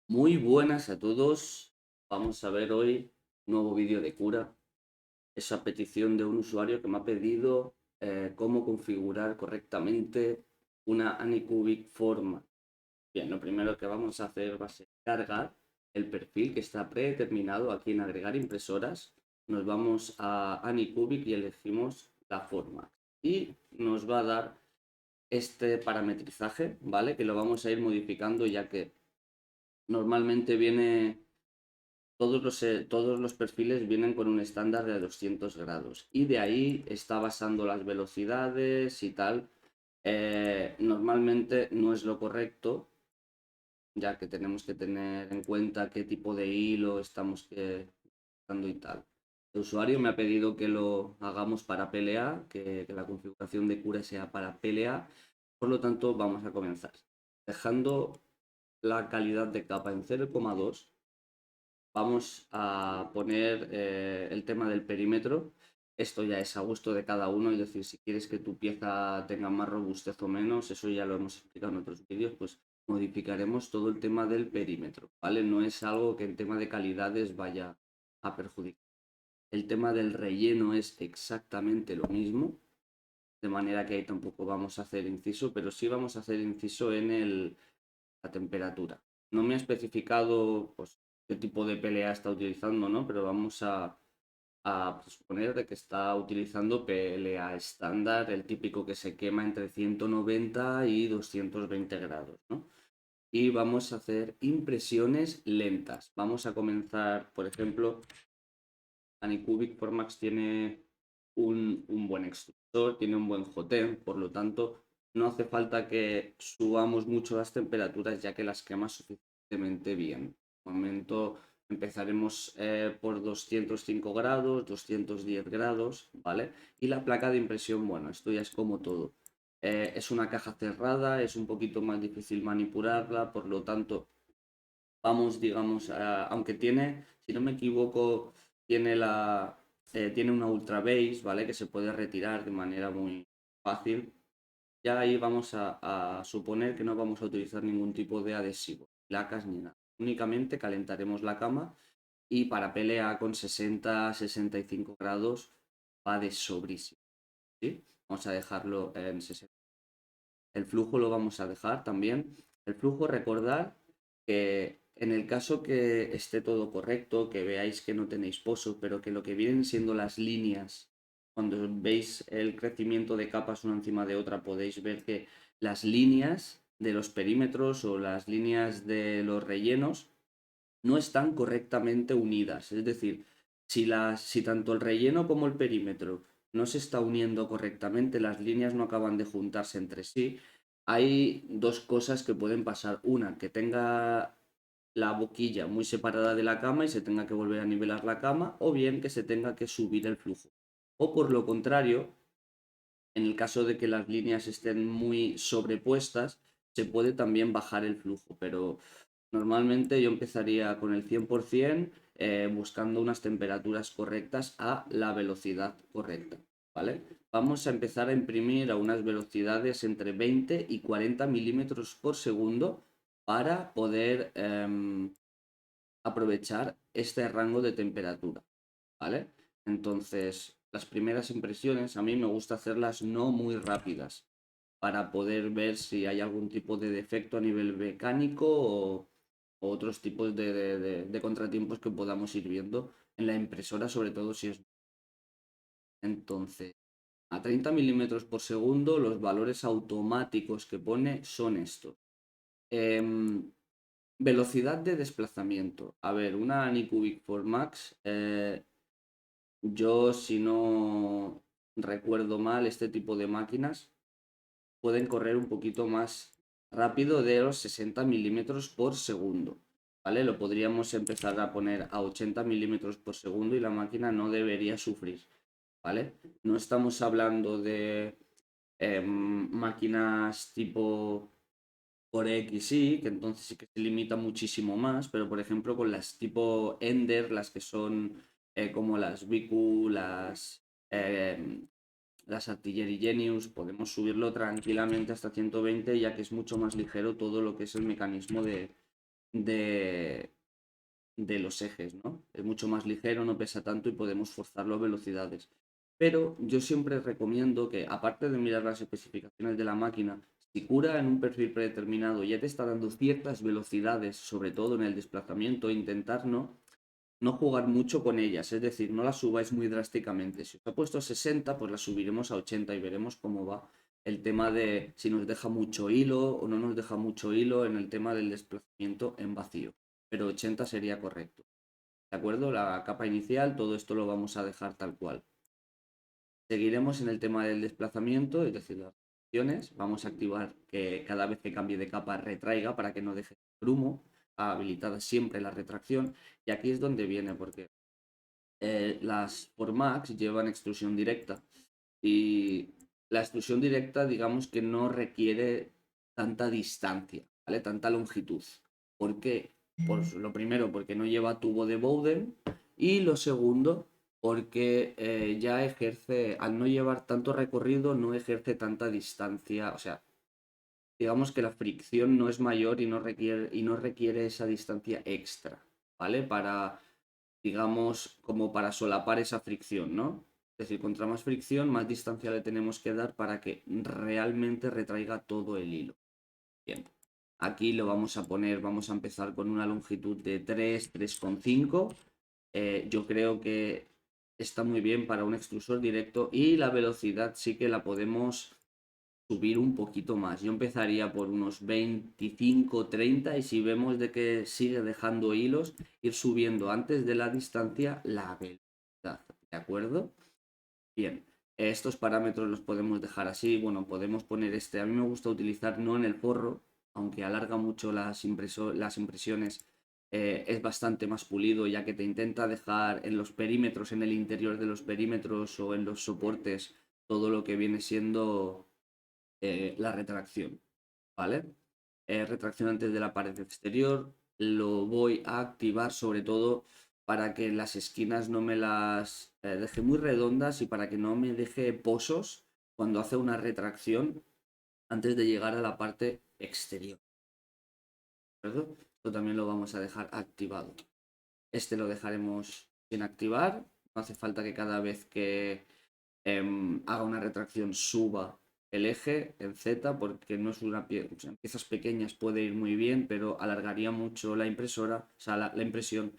Muy buenas a todos. Vamos a ver hoy un nuevo vídeo de cura. Esa petición de un usuario que me ha pedido cómo configurar correctamente una Anycubic forma. Bien, lo primero que vamos a hacer va a ser cargar el perfil que está predeterminado aquí en agregar impresoras. Nos vamos a Anycubic y elegimos la forma. Y nos va a dar este parametrizaje, ¿vale? Que lo vamos a ir modificando ya que normalmente viene todos los perfiles vienen con un estándar de 200 grados y de ahí está basando las velocidades y tal. Normalmente no es lo correcto, ya que tenemos que tener en cuenta qué tipo de hilo estamos usando y tal. El usuario me ha pedido que lo hagamos para PLA, que la configuración de cura sea para PLA, por lo tanto vamos a comenzar. Dejando la calidad de capa en 0,2. Vamos a poner el tema del perímetro. Esto ya es a gusto de cada uno, es decir, si quieres que tu pieza tenga más robustez o menos, eso ya lo hemos explicado en otros vídeos, pues modificaremos todo el tema del perímetro, ¿vale? No es algo que en tema de calidades vaya a perjudicar. El tema del relleno es exactamente lo mismo, de manera que ahí tampoco vamos a hacer inciso, pero sí vamos a hacer inciso en la temperatura. No me ha especificado pues, qué tipo de PLA está utilizando, ¿no? Pero vamos a suponer de que está utilizando PLA estándar, el típico que se quema entre 190 y 220 grados, ¿no? Y vamos a hacer impresiones lentas. Vamos a comenzar, por ejemplo, Anycubic Formax tiene un buen extrusor, tiene un buen hotend, por lo tanto, no hace falta que subamos mucho las temperaturas ya que las quema suficientemente bien. De momento empezaremos por 205 grados, 210 grados, ¿vale? Y la placa de impresión, bueno, esto ya es como todo. Es una caja cerrada, es un poquito más difícil manipularla, por lo tanto, vamos, digamos, aunque tiene, si no me equivoco, tiene una ultra base, ¿vale? Que se puede retirar de manera muy fácil. Ya ahí vamos a suponer que no vamos a utilizar ningún tipo de adhesivo, placas ni nada. Únicamente calentaremos la cama y para pelea con 60-65 grados va de sobrísimo, ¿sí? Vamos a dejarlo en 60. El flujo lo vamos a dejar también. El flujo, recordar que en el caso que esté todo correcto, que veáis que no tenéis pozo, pero que lo que vienen siendo las líneas, cuando veis el crecimiento de capas una encima de otra, podéis ver que las líneas de los perímetros o las líneas de los rellenos no están correctamente unidas. Es decir, si tanto el relleno como el perímetro no se está uniendo correctamente, las líneas no acaban de juntarse entre sí, hay dos cosas que pueden pasar. Una, que tenga la boquilla muy separada de la cama y se tenga que volver a nivelar la cama, o bien que se tenga que subir el flujo. O por lo contrario, en el caso de que las líneas estén muy sobrepuestas, se puede también bajar el flujo, pero normalmente yo empezaría con el 100%, buscando unas temperaturas correctas a la velocidad correcta, ¿vale? Vamos a empezar a imprimir a unas velocidades entre 20 y 40 milímetros por segundo para poder aprovechar este rango de temperatura, ¿vale? Entonces, las primeras impresiones a mí me gusta hacerlas no muy rápidas para poder ver si hay algún tipo de defecto a nivel mecánico o otros tipos de contratiempos que podamos ir viendo en la impresora, sobre todo si es... Entonces, a 30 milímetros por segundo, los valores automáticos que pone son estos. Em, Velocidad de desplazamiento. A ver, una Anycubic Formax, yo si no recuerdo mal, este tipo de máquinas pueden correr un poquito más rápido de los 60 milímetros por segundo. ¿Vale? Lo podríamos empezar a poner a 80 milímetros por segundo y la máquina no debería sufrir. ¿Vale? No estamos hablando de máquinas tipo por XY, que entonces sí que se limita muchísimo más, pero por ejemplo con las tipo Ender, las que son como las BQ, eh, las Artillery Genius, podemos subirlo tranquilamente hasta 120, ya que es mucho más ligero todo lo que es el mecanismo de, de los ejes, ¿no? Es mucho más ligero, no pesa tanto y podemos forzarlo a velocidades. Pero yo siempre recomiendo que, aparte de mirar las especificaciones de la máquina, si cura en un perfil predeterminado ya te está dando ciertas velocidades, sobre todo en el desplazamiento, intentar no jugar mucho con ellas, es decir, no las subáis muy drásticamente. Si os ha puesto 60, pues las subiremos a 80 y veremos cómo va el tema de si nos deja mucho hilo o no nos deja mucho hilo en el tema del desplazamiento en vacío. Pero 80 sería correcto. ¿De acuerdo? La capa inicial, todo esto lo vamos a dejar tal cual. Seguiremos en el tema del desplazamiento, es decir, las opciones. Vamos a activar que cada vez que cambie de capa retraiga para que no deje grumo. Habilitada siempre la retracción. Y aquí es donde viene, porque las Formax llevan extrusión directa y la extrusión directa digamos que no requiere tanta distancia, ¿vale? Tanta longitud. ¿Por qué? Pues lo primero, porque no lleva tubo de Bowden y lo segundo, porque ya ejerce, al no llevar tanto recorrido, no ejerce tanta distancia, o sea, digamos que la fricción no es mayor y no requiere esa distancia extra, ¿vale? Para digamos, como para solapar esa fricción, ¿no? Es decir, contra más fricción, más distancia le tenemos que dar para que realmente retraiga todo el hilo. Bien, aquí lo vamos a poner, vamos a empezar con una longitud de 3,5. Yo creo que está muy bien para un extrusor directo y la velocidad sí que la podemos subir un poquito más. Yo empezaría por unos 25, 30 y si vemos de que sigue dejando hilos, ir subiendo antes de la distancia la velocidad. ¿De acuerdo? Bien. Estos parámetros los podemos dejar así. Bueno, podemos poner este. A mí me gusta utilizar no en el forro, aunque alarga mucho las impresiones. Es bastante más pulido ya que te intenta dejar en los perímetros, en el interior de los perímetros o en los soportes, todo lo que viene siendo la retracción, ¿vale? Retracción antes de la pared exterior, lo voy a activar sobre todo para que las esquinas no me las deje muy redondas y para que no me deje pozos cuando hace una retracción antes de llegar a la parte exterior. ¿De acuerdo? Esto también lo vamos a dejar activado. Este lo dejaremos sin activar. No hace falta que cada vez que haga una retracción suba el eje en Z porque no es una pieza, o sea, en piezas pequeñas puede ir muy bien, pero alargaría mucho la impresora, o sea, la impresión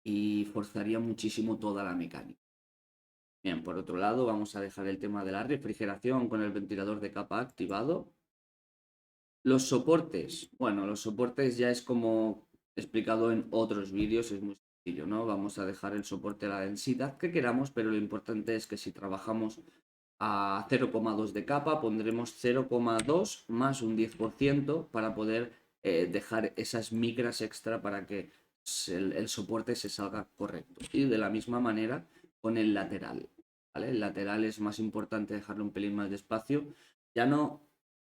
y forzaría muchísimo toda la mecánica. Bien, por otro lado, vamos a dejar el tema de la refrigeración con el ventilador de capa activado. Los soportes, bueno, los soportes ya es como explicado en otros vídeos, es muy sencillo, ¿no? Vamos a dejar el soporte a la densidad que queramos, pero lo importante es que si trabajamos a 0,2 de capa, pondremos 0,2 más un 10% para poder dejar esas micras extra para que el soporte se salga correcto. Y de la misma manera con el lateral, ¿vale? El lateral es más importante dejarlo un pelín más despacio. Ya no,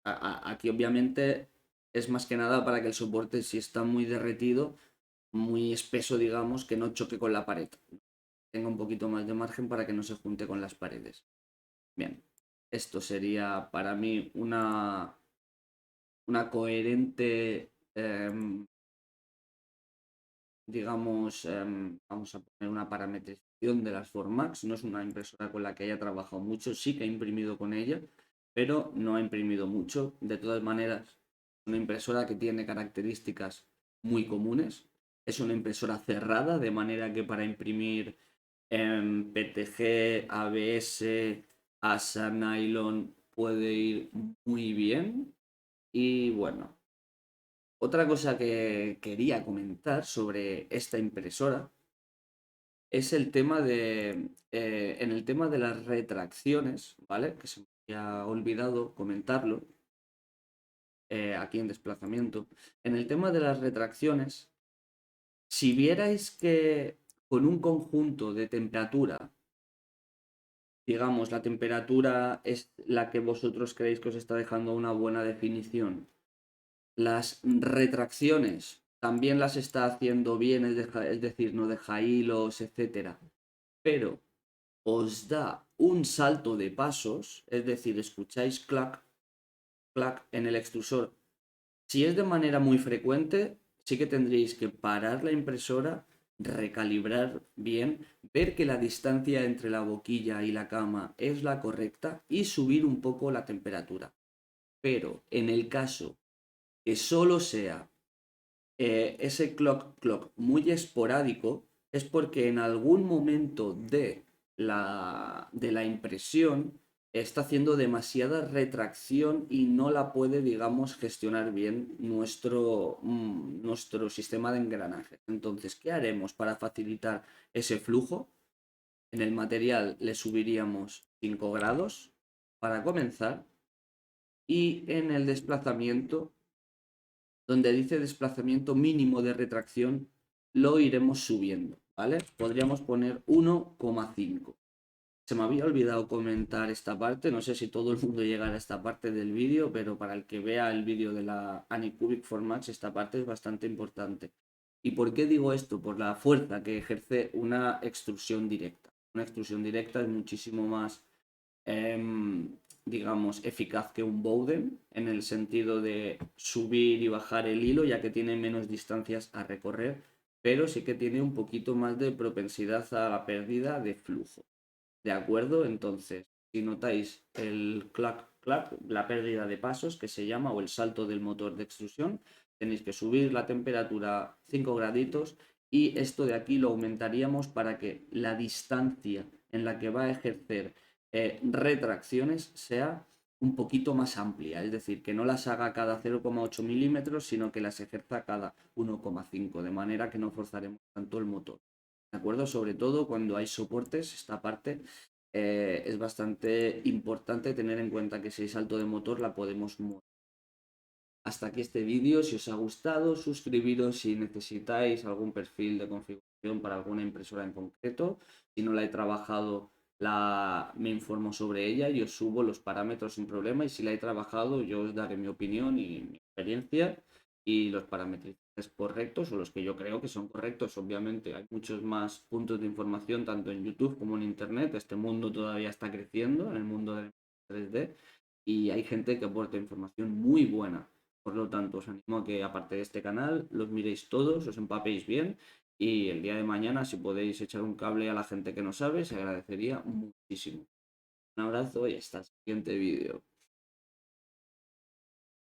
aquí obviamente es más que nada para que el soporte, si está muy derretido, muy espeso, digamos, que no choque con la pared. Tenga un poquito más de margen para que no se junte con las paredes. Bien, esto sería para mí una coherente, digamos, vamos a poner una parametrización de las Formax. No es una impresora con la que haya trabajado mucho, sí que he imprimido con ella, pero no he imprimido mucho. De todas maneras, una impresora que tiene características muy comunes. Es una impresora cerrada, de manera que para imprimir PTG, ABS, ASA, Nylon puede ir muy bien. Y bueno, otra cosa que quería comentar sobre esta impresora es el tema en el tema de las retracciones, ¿vale? Que se me había olvidado comentarlo aquí en desplazamiento. En el tema de las retracciones, si vierais que con un conjunto de temperatura, digamos, la temperatura es la que vosotros creéis que os está dejando una buena definición, las retracciones también las está haciendo bien, es decir, no deja hilos, etcétera, pero os da un salto de pasos, es decir, escucháis clac, clac en el extrusor. Si es de manera muy frecuente, sí que tendréis que parar la impresora, recalibrar bien, ver que la distancia entre la boquilla y la cama es la correcta y subir un poco la temperatura. Pero en el caso que solo sea ese clock muy esporádico, es porque en algún momento de la impresión está haciendo demasiada retracción y no la puede, digamos, gestionar bien nuestro sistema de engranajes. Entonces, ¿qué haremos para facilitar ese flujo? En el material le subiríamos 5 grados para comenzar y en el desplazamiento, donde dice desplazamiento mínimo de retracción, lo iremos subiendo, ¿vale? Podríamos poner 1,5. Se me había olvidado comentar esta parte, no sé si todo el mundo llegará a esta parte del vídeo, pero para el que vea el vídeo de la Anycubic Formax, esta parte es bastante importante. ¿Y por qué digo esto? Por la fuerza que ejerce una extrusión directa. Una extrusión directa es muchísimo más digamos, eficaz que un Bowden en el sentido de subir y bajar el hilo, ya que tiene menos distancias a recorrer, pero sí que tiene un poquito más de propensidad a la pérdida de flujo. ¿De acuerdo? Entonces, si notáis el clac, clac, la pérdida de pasos que se llama, o el salto del motor de extrusión, tenéis que subir la temperatura 5 graditos y esto de aquí lo aumentaríamos para que la distancia en la que va a ejercer retracciones sea un poquito más amplia, es decir, que no las haga cada 0,8 milímetros, sino que las ejerza cada 1,5, de manera que no forzaremos tanto el motor. ¿De acuerdo? Sobre todo cuando hay soportes, esta parte es bastante importante tener en cuenta que si hay salto de motor la podemos mover. Hasta aquí este vídeo, si os ha gustado, suscribiros si necesitáis algún perfil de configuración para alguna impresora en concreto. Si no la he trabajado, me informo sobre ella y os subo los parámetros sin problema. Y si la he trabajado, yo os daré mi opinión y mi experiencia y los parámetros correctos o los que yo creo que son correctos. Obviamente hay muchos más puntos de información tanto en YouTube como en Internet. Este mundo todavía está creciendo, en el mundo del 3D, y hay gente que aporta información muy buena. Por lo tanto, os animo a que, aparte de este canal, los miréis todos, os empapéis bien y el día de mañana, si podéis echar un cable a la gente que no sabe, se agradecería muchísimo. Un abrazo y hasta el siguiente vídeo.